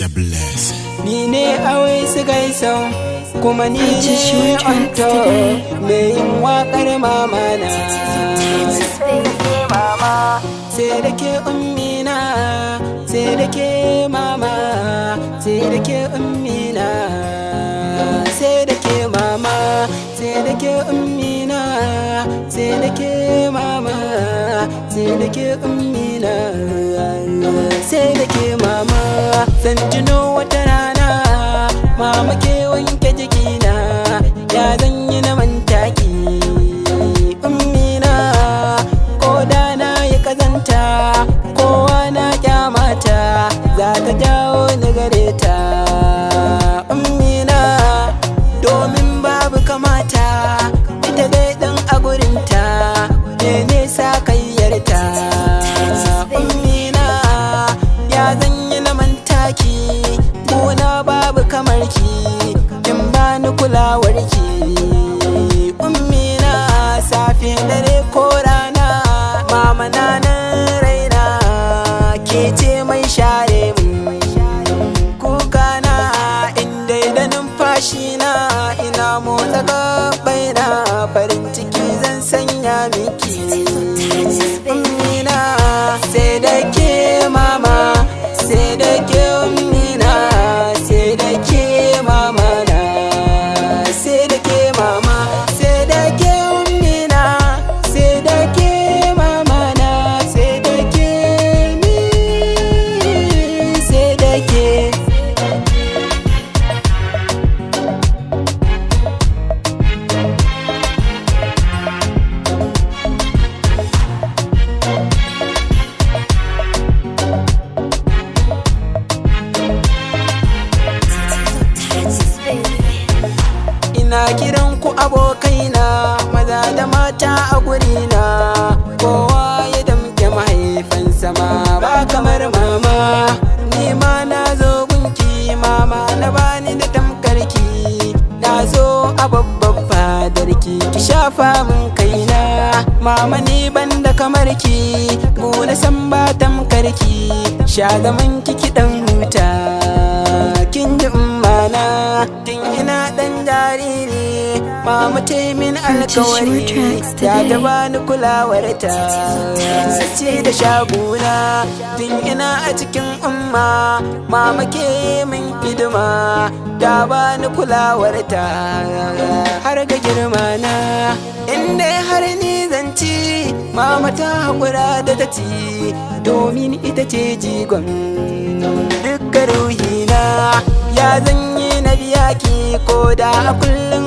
Mr. Bless. Ni ne awai su gaisau kuma ni ne onto mai yin waƙar mama na. Sai da ke ummina, sai da ke mama, sai da ke ummina, sai da ke mama, sai da ke ummina, sai da ke mama, sai da ke ummina, sai da ke mama. Zan tuno wata rana mama ke wanke jikina, ya zan yi na mantaki ummina. Ko da na yi kazanta kowa na kyamata, za ta jawo ni gare ta ummina. Domin babu kamata ita dai dan a gurinta, ne sa kayyarta ummina. Ya zan yi na mantaki gona babu kamarki, kin bani kulawarki ummina. Safe dare ko rana mama na nan raina, ke ce mai share min kukana. Inda da numfashi na ina motsa gabaina, farin ciki zan sanya miki ummina. Sai da ke mama, sai da ke ummina, sai da ke mama na, sai da ke mama, sai da ke ummina, sai da ke mama na, sai da ke ni, sai da ke. Ina kiran ku abokaina, maza da mata a gurina, kowa ya damke mahaifansa ma ba kamar mama. Ni ma na zo gunki mama, na bani da tamkarki, na zo a babban fadarki, ki shafa min kaina mama. Ni ban da kamarki, gona san ba tamkarki, sha zaman ki dan huta kin ji ummana. Tun ina dan jariri mama ta yi min alkawari, ya ta bani kulawarta ce da shaguna. Tun ina a cikin umma mama ke min hidima, ta bani kulawarta har ga girma na. Inda har ni zanci mama ta haƙura da ta ci, domin ita ce jigon dukkan ruhina. Ya zanyi na biya ki ko da a kullum